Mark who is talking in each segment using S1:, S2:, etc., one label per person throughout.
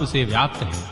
S1: उसे व्याप्त है।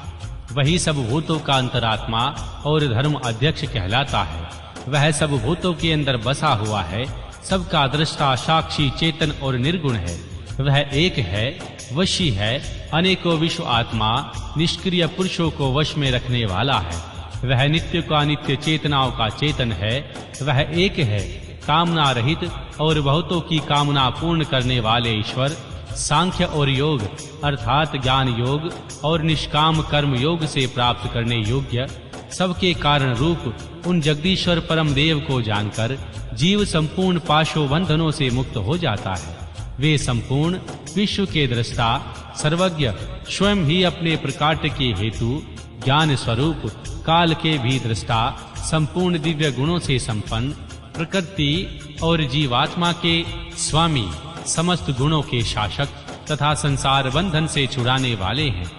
S1: वही सब भूतों का अंतरात्मा और धर्म अध्यक्ष कहलाता है। वह सब भूतों के अंदर बसा हुआ है, सबका दृष्टा, साक्षी, चेतन और निर्गुण है। वह एक है, वशी है, अनेकों विश्व आत्मा, निष्क्रिय पुरुषों को वश में रखने वाला है। वह नित्य का नित्य, चेतनाओं का चेतन है। वह एक है, कामना रहित और बहुतों की कामना पूर्ण करने वाले ईश्वर। सांख्य और योग अर्थात ज्ञान योग और निष्काम कर्म योग से प्राप्त करने योग्य सबके कारण रूप उन जगदीश्वर परम देव को जानकर जीव संपूर्ण पाशों बंधनों से मुक्त हो जाता है। वे संपूर्ण विश्व के दृष्टा, सर्वज्ञ, स्वयं ही अपने प्रकाट्य के हेतु ज्ञान स्वरूप, काल के भी दृष्टा, संपूर्ण दिव्य गुणों से संपन्न, प्रकृति और जीवात्मा के स्वामी, समस्त गुणों के शासक तथा संसार बंधन से छुड़ाने वाले हैं।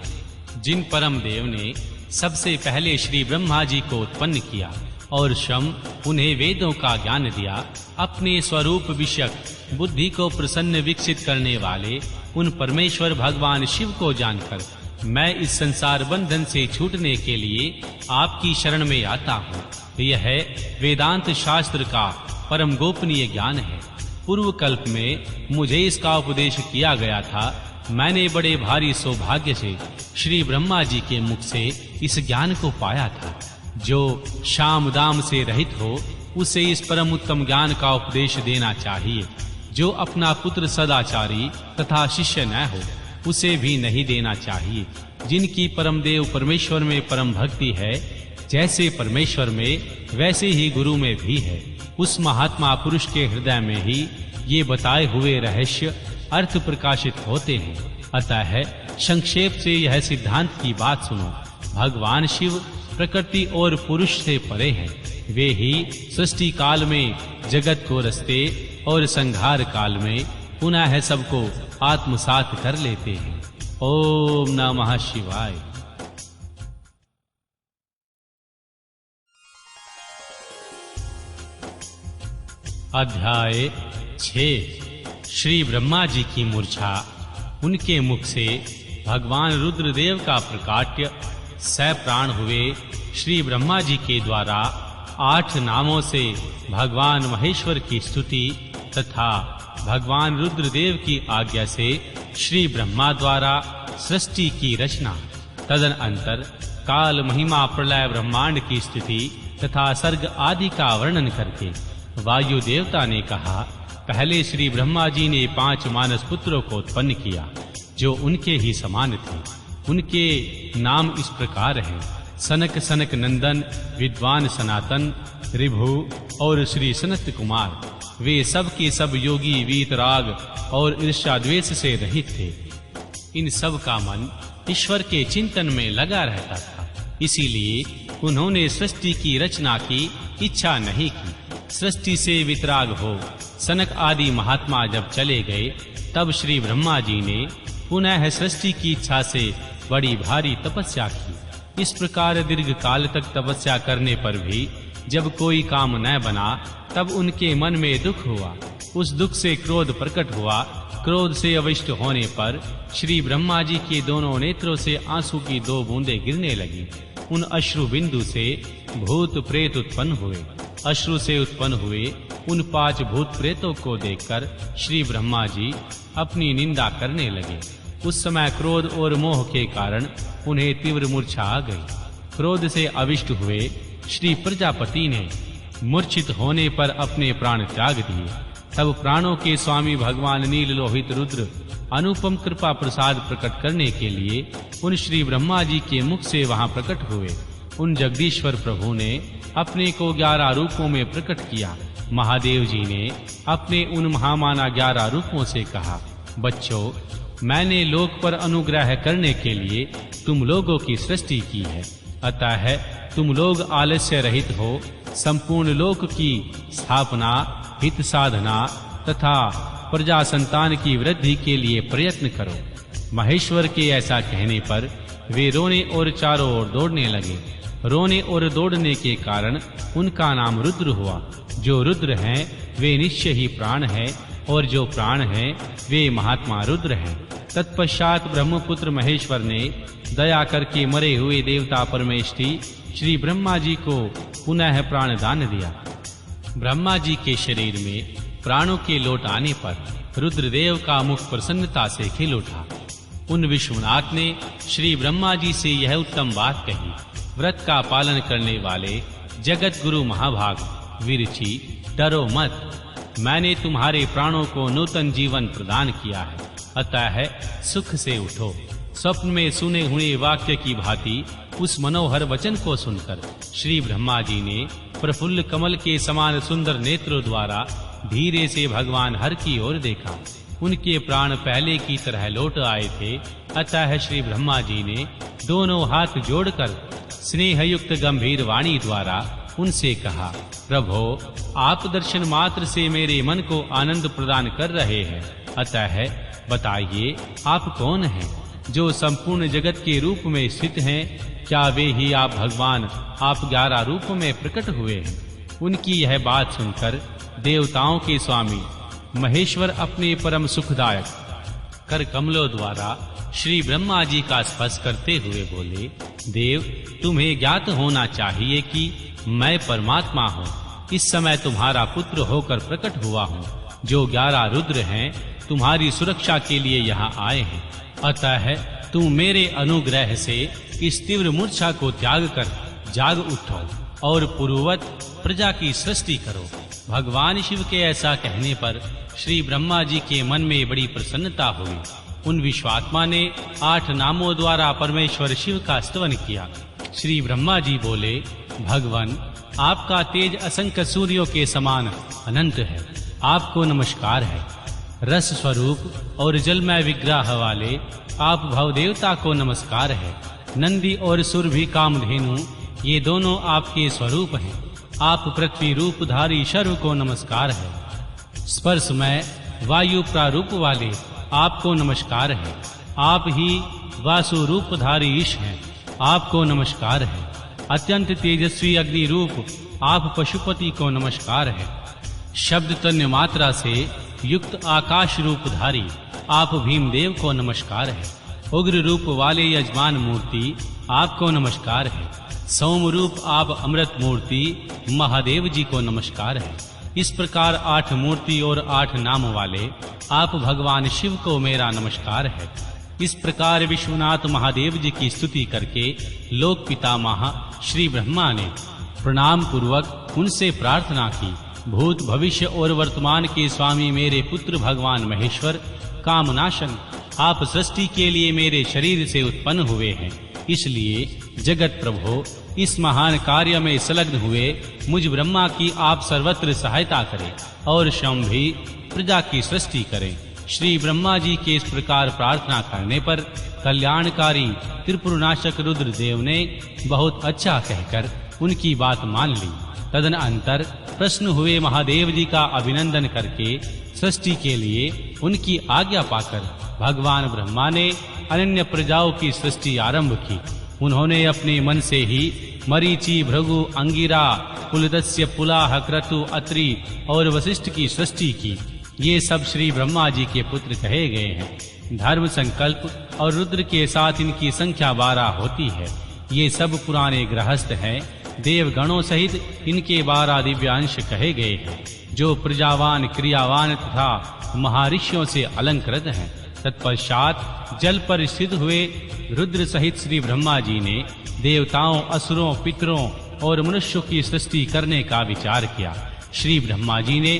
S1: जिन परम देव ने सबसे पहले श्री ब्रह्मा जी को उत्पन्न किया और स्वयं उन्हें वेदों का ज्ञान दिया, अपने स्वरूप विषयक बुद्धि को प्रसन्न विकसित करने वाले उन परमेश्वर भगवान शिव को जानकर मैं इस संसार बंधन से छूटने के लिए आपकी शरण में आता हूँ। यह वेदांत शास्त्र का परम गोपनीय ज्ञान है। पूर्व कल्प में मुझे इसका उपदेश किया गया था। मैंने बड़े भारी सौभाग्य से श्री ब्रह्मा जी के मुख से इस ज्ञान को पाया था। जो शाम दाम से रहित हो उसे इस परम उत्तम ज्ञान का उपदेश देना चाहिए। जो अपना पुत्र सदाचारी तथा शिष्य न हो उसे भी नहीं देना चाहिए। जिनकी परम देव परमेश्वर में परम भक्ति है, जैसे परमेश्वर में वैसे ही गुरु में भी है, उस महात्मा पुरुष के हृदय में ही ये बताए हुए रहस्य अर्थ प्रकाशित होते हैं। अतः संक्षेप से यह सिद्धांत की बात सुनो। भगवान शिव प्रकृति और पुरुष से परे हैं। वे ही सृष्टि काल में जगत को रचते और संहार काल में पुनः सबको आत्मसात कर लेते हैं। ओम नमः शिवाय। अध्याय 6। श्री ब्रह्मा जी की मूर्छा। उनके मुख से भगवान रुद्रदेव का प्रकाट्य। सप्राण हुए श्री ब्रह्मा जी के द्वारा 8 नामों से भगवान महेश्वर की स्तुति तथा भगवान रुद्रदेव की आज्ञा से श्री ब्रह्मा द्वारा सृष्टि की रचना। तदनंतर काल, महिमा, प्रलय, ब्रह्मांड की स्थिति तथा सर्ग आदि का वर्णन करके वायु देवता ने कहा, पहले श्री ब्रह्मा जी ने 5 मानस पुत्रों को उत्पन्न किया जो उनके ही समान थे। उनके नाम इस प्रकार हैं: सनक, सनक नंदन, विद्वान सनातन, ऋभु और श्री सनत कुमार। वे सब के सब योगी, वीतराग और ईर्ष्या द्वेष से रहित थे। इन सब का मन ईश्वर के चिंतन में लगा रहता था, इसीलिए उन्होंने सृष्टि की रचना की इच्छा नहीं की। सृष्टि से वितराग हो सनक आदि महात्मा जब चले गए, तब श्री ब्रह्मा जी ने पुनः सृष्टि की इच्छा से बड़ी भारी तपस्या की। इस प्रकार दीर्घ काल तक तपस्या करने पर भी जब कोई काम न बना, तब उनके मन में दुख हुआ। उस दुख से क्रोध प्रकट हुआ। क्रोध से अविष्ट होने पर श्री ब्रह्मा जी के दोनों नेत्रों से आंसू की 2 बूंदें गिरने लगी। उन अश्रु बिंदु से भूत प्रेत उत्पन्न हुए। अश्रु से उत्पन्न हुए उन 5 भूत प्रेतों को देखकर श्री ब्रह्मा जी अपनी निंदा करने लगे। उस समय क्रोध और मोह के कारण उन्हें तीव्र मूर्छा आ गई। क्रोध से अविष्ट हुए श्री प्रजापति ने मूर्छित होने पर अपने प्राण त्याग दिए। तब प्राणों के स्वामी भगवान नील लोहित रुद्र अनुपम कृपा प्रसाद प्रकट करने के लिए उन श्री ब्रह्मा जी के मुख से वहां प्रकट हुए। उन जगदीश्वर प्रभु ने अपने को 11 रूपों में प्रकट किया। महादेव जी ने अपने उन महामाना 11 रूपों से कहा, बच्चों, मैंने लोक पर अनुग्रह करने के लिए तुम लोगों की सृष्टि की है। अतः तुम लोग आलस्य रहित हो संपूर्ण लोक की स्थापना, हित साधना तथा प्रजा संतान की वृद्धि के लिए प्रयत्न करो। महेश्वर के ऐसा कहने पर वे रोने और चारों ओर दौड़ने लगे। रोने और दौड़ने के कारण उनका नाम रुद्र हुआ। जो रुद्र हैं वे निश्चय ही प्राण हैं, और जो प्राण हैं वे महात्मा रुद्र हैं। तत्पश्चात ब्रह्मपुत्र महेश्वर ने दया करके मरे हुए देवता परमेष्ठी श्री ब्रह्मा जी को पुनः प्राण दान दिया। ब्रह्मा जी के शरीर में प्राणों के लौट आने पर रुद्रदेव का मुख प्रसन्नता से खिल उठा। उन विश्वनाथ ने श्री ब्रह्मा जी से यह उत्तम बात कही, व्रत का पालन करने वाले जगत गुरु महाभाग विरची, डरो मत, मैंने तुम्हारे प्राणों को नूतन जीवन प्रदान किया है, अतः सुख से उठो। स्वप्न में सुने हुए वाक्य की भांति उस मनोहर वचन को सुनकर श्री ब्रह्मा जी ने प्रफुल्ल कमल के समान सुंदर नेत्रों द्वारा धीरे से भगवान हर की ओर देखा। उनके प्राण पहले की तरह लौट आए थे, अतः श्री ब्रह्मा जी ने दोनों हाथ जोड़कर स्नेहयुक्त गंभीर वाणी द्वारा उनसे कहा, प्रभो, आप दर्शन मात्र से मेरे मन को आनंद प्रदान कर रहे हैं, अतः बताइए आप कौन हैं, जो संपूर्ण जगत के रूप में स्थित हैं? क्या वे ही आप भगवान, आप 11 रूप में प्रकट हुए हैं? उनकी यह बात सुनकर देवताओं के स्वामी महेश्वर अपने परम सुखदायक कर कमलों द्वारा श्री ब्रह्मा जी का स्पर्श करते हुए बोले, देव, तुम्हें ज्ञात होना चाहिए कि मैं परमात्मा हूँ। इस समय तुम्हारा पुत्र होकर प्रकट हुआ हूँ। जो 11 रुद्र हैं तुम्हारी सुरक्षा के लिए यहाँ आए हैं, अतः तुम मेरे अनुग्रह से इस तीव्र मूर्छा को त्याग कर जाग उठो और पूर्ववत प्रजा की सृष्टि करो। भगवान शिव के ऐसा कहने पर श्री ब्रह्मा जी के मन में बड़ी प्रसन्नता हुई। उन विश्वात्मा ने 8 नामों द्वारा परमेश्वर शिव का स्तवन किया। श्री ब्रह्मा जी बोले, भगवान, आपका तेज असंख्य सूर्यों के समान अनंत है, आपको नमस्कार है। रस स्वरूप और जलमय विग्रह वाले आप भव देवता को नमस्कार है। नंदी और सुरभि कामधेनु ये दोनों आपके स्वरूप हैं। आप पृथ्वी रूपधारी शर्व को नमस्कार है। स्पर्शमय वायु प्रारूप वाले आपको नमस्कार है। आप ही वासु रूपधारी ईश हैं, आपको नमस्कार है। अत्यंत तेजस्वी अग्नि रूप आप पशुपति को नमस्कार है। शब्द तन्य मात्रा से युक्त आकाश रूपधारी आप भीमदेव को नमस्कार है। उग्र रूप वाले यजमान मूर्ति आपको नमस्कार है। सौम रूप आप अमृत मूर्ति महादेव जी को नमस्कार है। इस प्रकार 8 मूर्ति और 8 नाम वाले आप भगवान शिव को मेरा नमस्कार है। इस प्रकार विश्वनाथ महादेव जी की स्तुति करके लोक पितामह श्री ब्रह्मा ने प्रणाम पूर्वक उनसे प्रार्थना की, भूत भविष्य और वर्तमान के स्वामी मेरे पुत्र भगवान महेश्वर, कामनाशन, आप सृष्टि के लिए मेरे शरीर से उत्पन्न हुए हैं, इसलिए जगत प्रभो इस महान कार्य में संलग्न हुए मुझ ब्रह्मा की आप सर्वत्र सहायता करें और स्वयं भी प्रजा की सृष्टि करें। श्री ब्रह्मा जी के इस प्रकार प्रार्थना करने पर कल्याणकारी त्रिपुरनाशक रुद्रदेव ने बहुत अच्छा कहकर उनकी बात मान ली। तदनंतर प्रश्न हुए महादेव जी का अभिनंदन करके सृष्टि के लिए उनकी आज्ञा पाकर भगवान ब्रह्मा ने अनन्य प्रजाओं की सृष्टि आरंभ की। उन्होंने अपने मन से ही मरीचि, भृगु, अंगिरा, कुलदस्य, पुलाह, क्रतु, अत्रि और वशिष्ठ की सृष्टि की। ये सब श्री ब्रह्मा जी के पुत्र कहे गए हैं। धर्म संकल्प और रुद्र के साथ इनकी संख्या 12 होती है। ये सब पुराने गृहस्थ हैं। देवगणों सहित इनके 12 दिव्यांश कहे गए हैं, जो प्रजावान, क्रियावान तथा महर्षियों से अलंकृत हैं। तत्पश्चात जल पर स्थित हुए रुद्र सहित श्री ब्रह्मा जी ने देवताओं, असुरों, पितरों और मनुष्यों की सृष्टि करने का विचार किया। श्री ब्रह्मा जी ने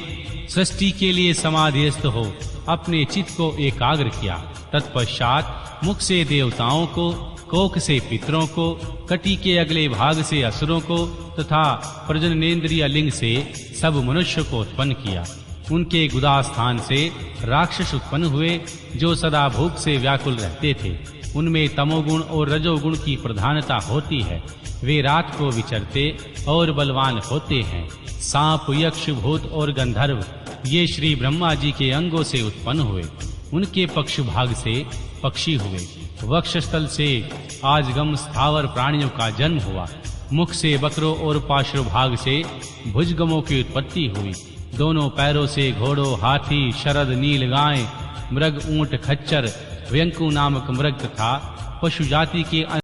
S1: सृष्टि के लिए समाधिस्थ हो अपने चित्त को एकाग्र किया। तत्पश्चात मुख से देवताओं को, कोख से पितरों को, कटी के अगले भाग से असुरों को तथा प्रजननेन्द्रिय लिंग से सब मनुष्य को उत्पन्न किया। उनके गुदा स्थान से राक्षस उत्पन्न हुए, जो सदा भूख से व्याकुल रहते थे। उनमें तमोगुण और रजोगुण की प्रधानता होती है। वे रात को विचरते और बलवान होते हैं। सांप, यक्ष, भूत और गंधर्व ये श्री ब्रह्मा जी के अंगों से उत्पन्न हुए। उनके पक्ष भाग से पक्षी हुए। वक्षस्थल से आजगम स्थावर प्राणियों का जन्म हुआ। मुख से बकरों और पार्श्वभाग से भुजगमों की उत्पत्ति हुई। दोनों पैरों से घोड़ों, हाथी, शरद, नील गाय, मृग, ऊंट, खच्चर व्यंकु नामक मृग तथा पशु जाति के